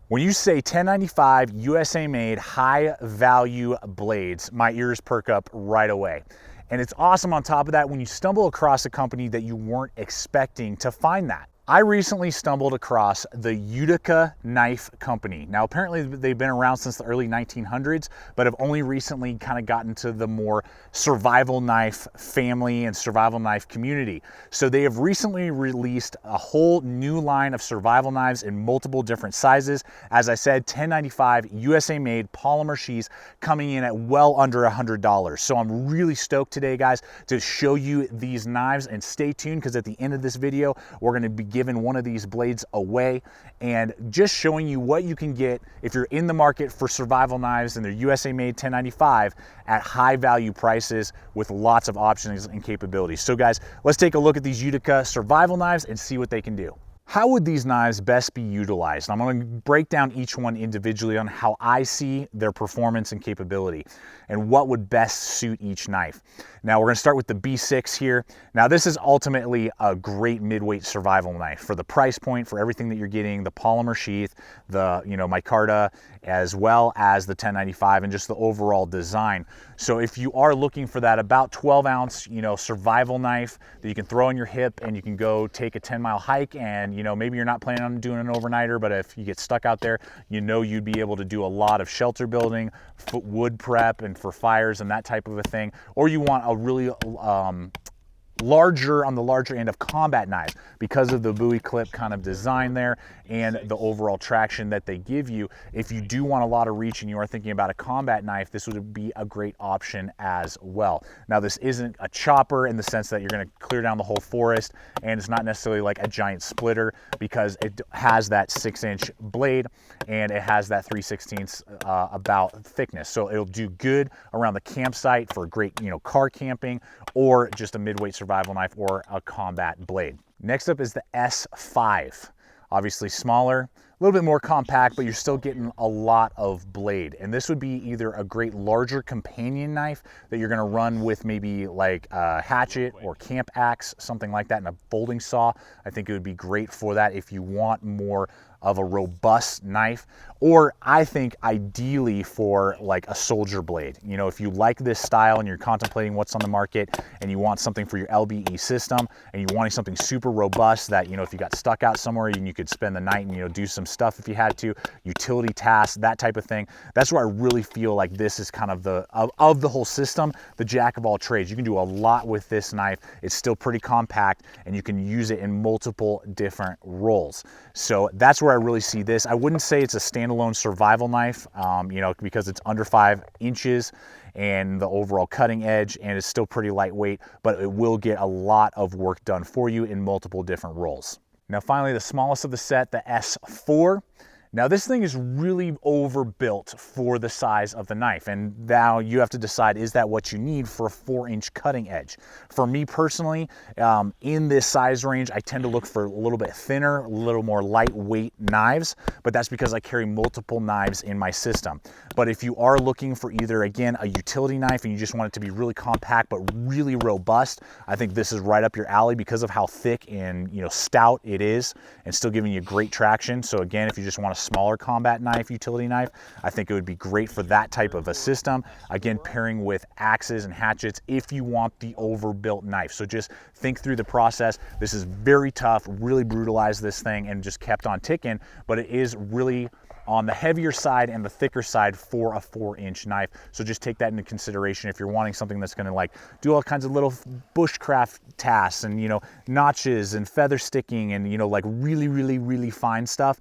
When you say 1095 USA made high value blades, my ears perk up right away. And it's awesome on top of that when you stumble across a company that you weren't expecting to find that. I recently stumbled across the Utica Knife Company. Now apparently they've been around since the early 1900s, but have only recently kind of gotten to the more survival knife family and survival knife community. So they have recently released a whole new line of survival knives in multiple different sizes. As I said, 1095 USA made polymer sheaths coming in at well under $100. So I'm really stoked today, guys, to show you these knives, and stay tuned because at the end of this video, we're going to be giving one of these blades away and just showing you what you can get if you're in the market for survival knives and they're USA made 1095 at high value prices with lots of options and capabilities. So guys, let's take a look at these Utica survival knives and see what they can do. How would these knives best be utilized? I'm going to break down each one individually on how I see their performance and capability and what would best suit each knife. Now we're going to start with the B6 here. Now this is ultimately a great midweight survival knife for the price point, for everything that you're getting, the polymer sheath, the micarta, as well as the 1095 and just the overall design. So if you are looking for that about 12 ounce, survival knife that you can throw on your hip and you can go take a 10-mile hike, and maybe you're not planning on doing an overnighter, but if you get stuck out there, you'd be able to do a lot of shelter building, wood prep, and for fires and that type of a thing. Or you want a really on the larger end of combat knives because of the buoy clip kind of design there and the overall traction that they give you. If you do want a lot of reach and you are thinking about a combat knife, this would be a great option as well. Now this isn't a chopper in the sense that you're going to clear down the whole forest, and it's not necessarily like a giant splitter because it has that 6-inch blade and it has that 3/16 about thickness. So it'll do good around the campsite for great car camping, or just a midweight survival knife or a combat blade. Next up is the S5. Obviously smaller, a little bit more compact, but you're still getting a lot of blade. And this would be either a great larger companion knife that you're gonna run with maybe like a hatchet or camp axe, something like that, and a folding saw. I think it would be great for that if you want more of a robust knife, or I think ideally for like a soldier blade. If you like this style and you're contemplating what's on the market and you want something for your LBE system and you're wanting something super robust that, if you got stuck out somewhere and you could spend the night and, do some stuff if you had to, utility tasks, that type of thing. That's where I really feel like this is kind of of the whole system, the jack of all trades. You can do a lot with this knife. It's still pretty compact and you can use it in multiple different roles. So that's where I really see this. I wouldn't say it's a standalone survival knife, because it's under 5 inches and the overall cutting edge, and it's still pretty lightweight, but it will get a lot of work done for you in multiple different roles. Now finally, the smallest of the set, the S4. Now this thing is really overbuilt for the size of the knife, and now you have to decide, is that what you need for a 4-inch cutting edge? For me personally, in this size range, I tend to look for a little bit thinner, a little more lightweight knives, but that's because I carry multiple knives in my system. But if you are looking for either, again, a utility knife and you just want it to be really compact but really robust, I think this is right up your alley because of how thick and stout it is and still giving you great traction. So again, if you just want a smaller combat knife, utility knife, I think it would be great for that type of a system. Again, pairing with axes and hatchets if you want the overbuilt knife. So just think through the process. This is very tough, really brutalized this thing and just kept on ticking, but it is really on the heavier side and the thicker side for a 4-inch knife. So just take that into consideration if you're wanting something that's gonna like do all kinds of little bushcraft tasks and notches and feather sticking and like really fine stuff.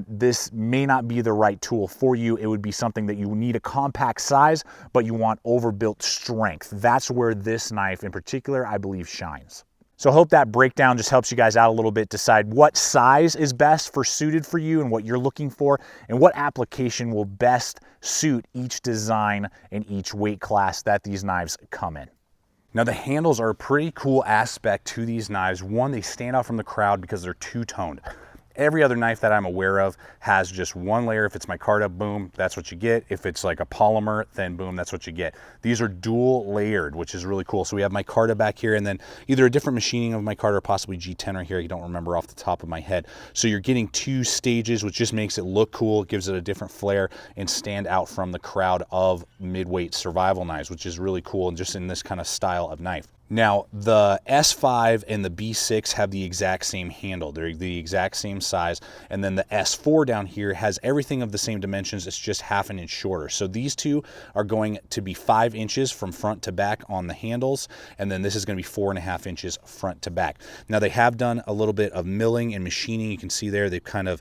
This may not be the right tool for you. It would be something that you need a compact size, but you want overbuilt strength. That's where this knife in particular, I believe, shines. So I hope that breakdown just helps you guys out a little bit, decide what size is best suited for you and what you're looking for, and what application will best suit each design and each weight class that these knives come in. Now the handles are a pretty cool aspect to these knives. One, they stand out from the crowd because they're two-toned. Every other knife that I'm aware of has just one layer. If it's micarta, boom, that's what you get. If it's like a polymer, then boom, that's what you get. These are dual layered, which is really cool. So we have micarta back here, and then either a different machining of micarta or possibly G10 right here. I don't remember off the top of my head. So you're getting 2 stages, which just makes it look cool. It gives it a different flair and stand out from the crowd of mid-weight survival knives, which is really cool and just in this kind of style of knife. Now, the S5 and the B6 have the exact same handle. They're the exact same size. And then the S4 down here has everything of the same dimensions. It's just half an inch shorter. So these two are going to be 5 inches from front to back on the handles. And then this is going to be 4.5 inches front to back. Now, they have done a little bit of milling and machining. You can see there, they've kind of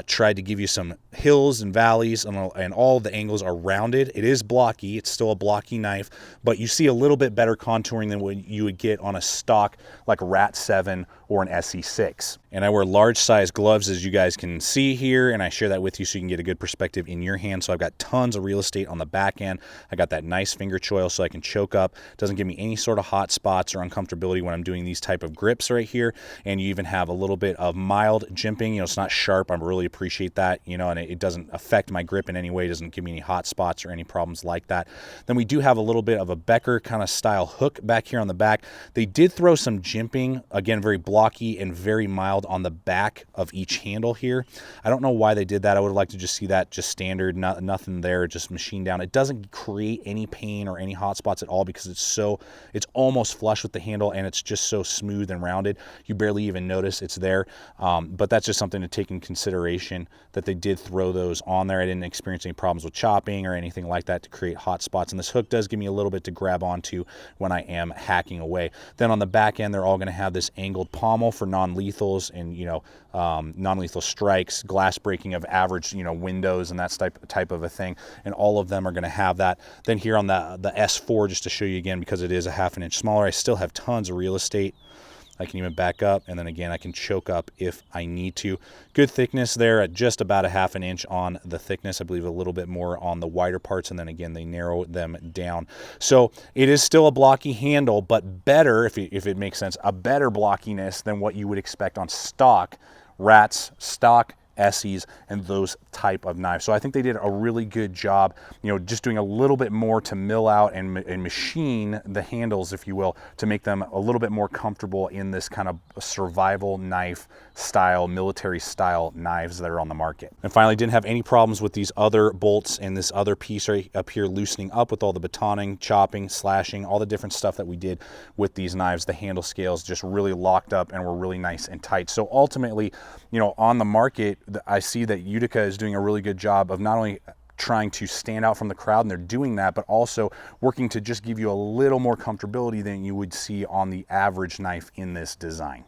tried to give you some hills and valleys, and all of the angles are rounded. It is blocky. It's still a blocky knife, but you see a little bit better contouring than what you would get on a stock like a Rat 7 or an SE6. And I wear large size gloves, as you guys can see here, and I share that with you so you can get a good perspective in your hand. So I've got tons of real estate on the back end. I got that nice finger choil so I can choke up. It doesn't give me any sort of hot spots or uncomfortability when I'm doing these type of grips right here. And you even have a little bit of mild jimping. You know, it's not sharp. I really appreciate that, you know, and it doesn't affect my grip in any way. It doesn't give me any hot spots or any problems like that. Then we do have a little bit of a Becker kind of style hook back here on the back. They did throw some jimping, again, very blocky and very mild on the back of each handle here. I don't know why they did that. I would have liked to just see that just standard, nothing there, just machined down. It doesn't create any pain or any hot spots at all because it's almost flush with the handle, and it's just so smooth and rounded. You barely even notice it's there. But that's just something to take in consideration, that they did throw those on there. I didn't experience any problems with chopping or anything like that to create hot spots. And this hook does give me a little bit to grab onto when I am hacking away. Then on the back end, they're all going to have this angled pommel for non-lethals and, you know, non-lethal strikes, glass breaking of average, you know, windows and that type of a thing. And all of them are going to have that. Then here on the S4, just to show you again, because it is a half an inch smaller, I still have tons of real estate. I can even back up, and then again, I can choke up if I need to. Good thickness there at just about a half an inch on the thickness. I believe a little bit more on the wider parts, and then again, they narrow them down. So it is still a blocky handle, but better, if it makes sense, a better blockiness than what you would expect on stock Rats, stock Essies, and those type of knives. So I think they did a really good job, you know, just doing a little bit more to mill out and machine the handles, if you will, to make them a little bit more comfortable in this kind of survival knife style, military style knives that are on the market. And finally, didn't have any problems with these other bolts and this other piece right up here loosening up with all the batoning, chopping, slashing, all the different stuff that we did with these knives. The handle scales just really locked up and were really nice and tight. So ultimately, you know, on the market, I see that Utica is doing a really good job of not only trying to stand out from the crowd, and they're doing that, but also working to just give you a little more comfortability than you would see on the average knife in this design.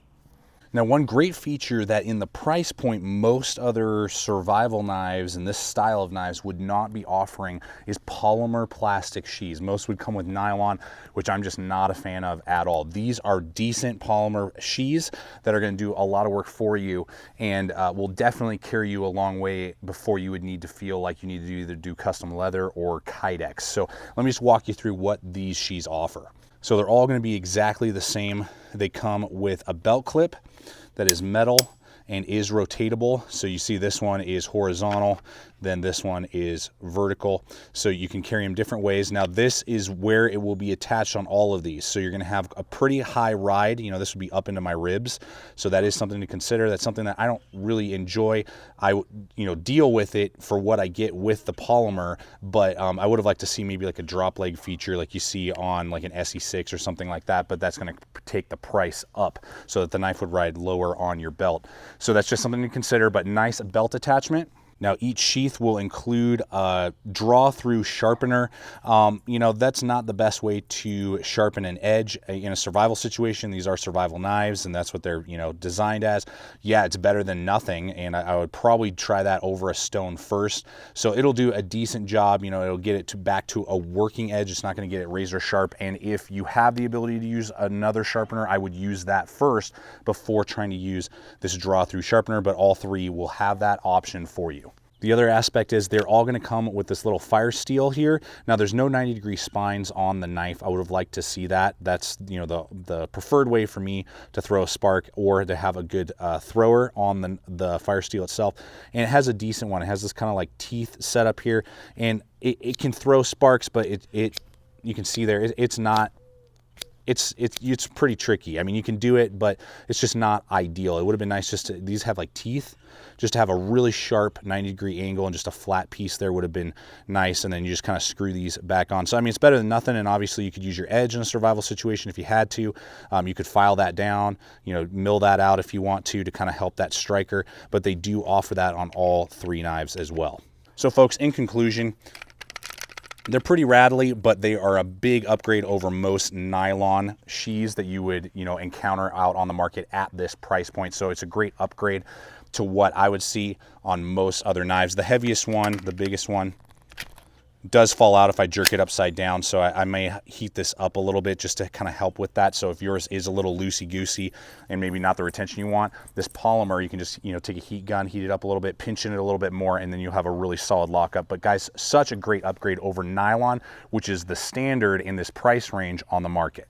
Now, one great feature that in the price point most other survival knives and this style of knives would not be offering is polymer plastic sheaths. Most would come with nylon, which I'm just not a fan of at all. These are decent polymer sheaths that are going to do a lot of work for you and will definitely carry you a long way before you would need to feel like you need to either do custom leather or Kydex. So let me just walk you through what these sheaths offer. So they're all going to be exactly the same. They come with a belt clip that is metal and is rotatable. So you see this one is horizontal, then this one is vertical. So you can carry them different ways. Now this is where it will be attached on all of these. So you're gonna have a pretty high ride. You know, this would be up into my ribs. So that is something to consider. That's something that I don't really enjoy. I, you know, deal with it for what I get with the polymer, but I would have liked to see maybe like a drop leg feature like you see on like an SE6 or something like that, but that's gonna take the price up so that the knife would ride lower on your belt. So that's just something to consider, but nice belt attachment. Now each sheath will include a draw-through sharpener. You know, that's not the best way to sharpen an edge in a survival situation. These are survival knives, and that's what they're, you know, designed as. Yeah, it's better than nothing, and I would probably try that over a stone first. So it'll do a decent job. You know, it'll get it back to a working edge. It's not going to get it razor sharp, and if you have the ability to use another sharpener, I would use that first before trying to use this draw-through sharpener, but all three will have that option for you. The other aspect is they're all going to come with this little fire steel here. Now there's no 90-degree spines on the knife. I would have liked to see that. That's, you know, the preferred way for me to throw a spark, or to have a good thrower on the fire steel itself. And it has a decent one. It has this kind of like teeth set up here, and it can throw sparks, but you can see there, it's not, it's pretty tricky. I mean, you can do it, but it's just not ideal. It would have been nice just to, these have like teeth, just to have a really sharp 90-degree angle, and just a flat piece there would have been nice. And then you just kind of screw these back on. So, I mean, it's better than nothing. And obviously you could use your edge in a survival situation if you had to. You could file that down, you know, mill that out if you want to kind of help that striker. But they do offer that on all 3 knives as well. So folks, in conclusion, they're pretty rattly, but they are a big upgrade over most nylon sheaths that you would, you know, encounter out on the market at this price point. So it's a great upgrade to what I would see on most other knives. The heaviest one, the biggest one, does fall out if I jerk it upside down. So I may heat this up a little bit just to kind of help with that. So if yours is a little loosey-goosey and maybe not the retention you want, this polymer, you can just, you know, take a heat gun, heat it up a little bit, pinch it a little bit more, and then you'll have a really solid lockup. But guys, such a great upgrade over nylon, which is the standard in this price range on the market.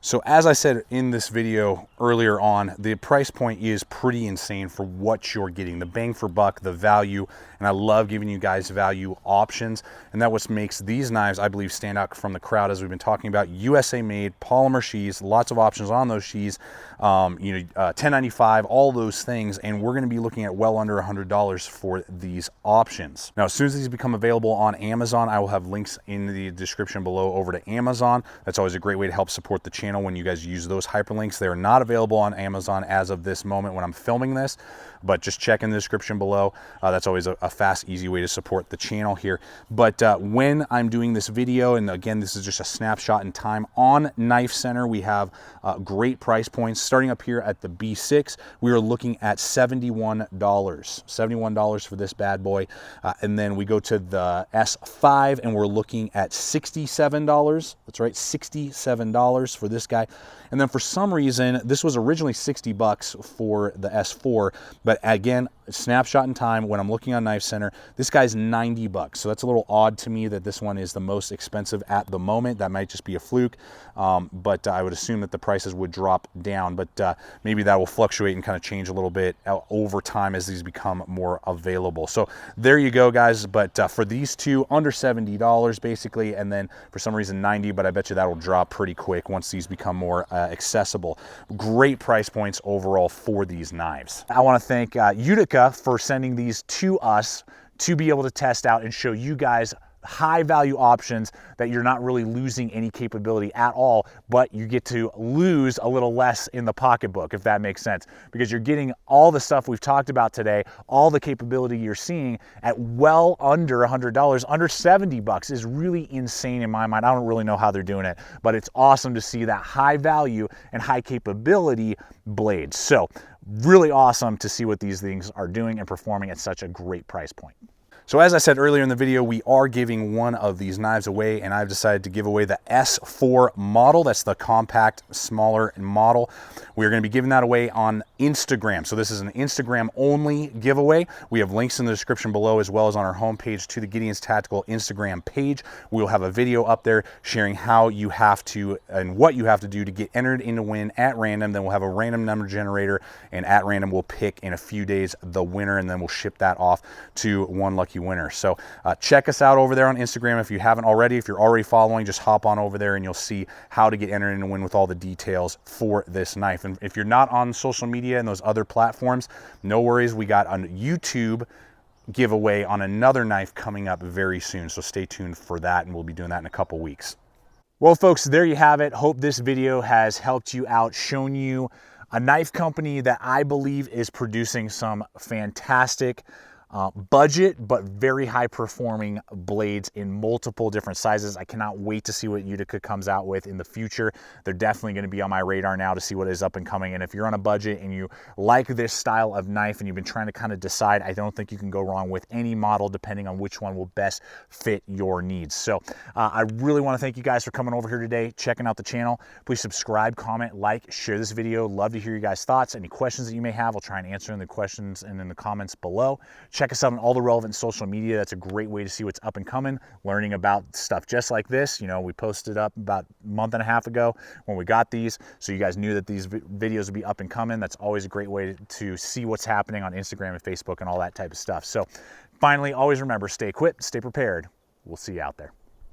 So as I said in this video earlier on, the price point is pretty insane for what you're getting, the bang for buck, the value, and I love giving you guys value options. And that what makes these knives, I believe, stand out from the crowd, as we've been talking about. USA made, polymer sheaths, lots of options on those sheaths, 1095, all those things, and we're gonna be looking at well under $100 for these options. Now, as soon as these become available on Amazon, I will have links in the description below over to Amazon. That's always a great way to help support the channel when you guys use those hyperlinks. They're not available on Amazon as of this moment when I'm filming this, but just check in the description below. That's always a fast, easy way to support the channel here. But when I'm doing this video, and again, this is just a snapshot in time, on Knife Center, we have great price points. Starting up here at the B6, we are looking at $71 for this bad boy. And then we go to the S5, and we're looking at $67. That's right, $67 for this guy. And then for some reason, this was originally 60 bucks for the S4, but again, snapshot in time, when I'm looking on Knife Center, this guy's 90 bucks. So that's a little odd to me that this one is the most expensive at the moment. That might just be a fluke, but I would assume that the prices would drop down, but maybe that will fluctuate and kind of change a little bit over time as these become more available. So there you go, guys. But for these two, under $70 basically, and then for some reason 90, but I bet you that will drop pretty quick once these become more accessible. Great price points overall for these knives. I want to thank Utica for sending these to us to be able to test out and show you guys high value options that you're not really losing any capability at all, but you get to lose a little less in the pocketbook, if that makes sense, because you're getting all the stuff we've talked about today, all the capability you're seeing at well under $100. Under 70 bucks is really insane in my mind. I don't really know how they're doing it, but it's awesome to see that high value and high capability blades. So really awesome to see what these things are doing and performing at such a great price point. So as I said earlier in the video, we are giving one of these knives away, and I've decided to give away the S4 model. That's the compact, smaller model. We're going to be giving that away on Instagram. So this is an Instagram only giveaway. We have links in the description below, as well as on our homepage to the Gideon's Tactical Instagram page. We'll have a video up there sharing how you have to and what you have to do to get entered in to win at random. Then we'll have a random number generator, and at random we'll pick in a few days the winner, and then we'll ship that off to one lucky winner. So check us out over there on Instagram if you haven't already. If you're already following, just hop on over there and you'll see how to get entered in to win with all the details for this knife. And if you're not on social media and those other platforms, no worries. We got a YouTube giveaway on another knife coming up very soon. So stay tuned for that, and we'll be doing that in a couple weeks. Well, folks, there you have it. Hope this video has helped you out, shown you a knife company that I believe is producing some fantastic budget but very high performing blades in multiple different sizes. I cannot wait to see what Utica comes out with in the future. They're definitely going to be on my radar now to see what is up and coming. And if you're on a budget and you like this style of knife and you've been trying to kind of decide, I don't think you can go wrong with any model depending on which one will best fit your needs. So I really want to thank you guys for coming over here today, checking out the channel. Please subscribe, comment, like, share this video. Love to hear you guys' thoughts. Any questions that you may have, I'll try and answer in the questions and in the comments below. Check check us out on all the relevant social media. That's a great way to see what's up and coming, learning about stuff just like this. You know, we posted up about a month and a half ago when we got these, so you guys knew that these videos would be up and coming. That's always a great way to see what's happening on Instagram and Facebook and all that type of stuff. So finally, always remember, stay equipped, stay prepared. We'll see you out there.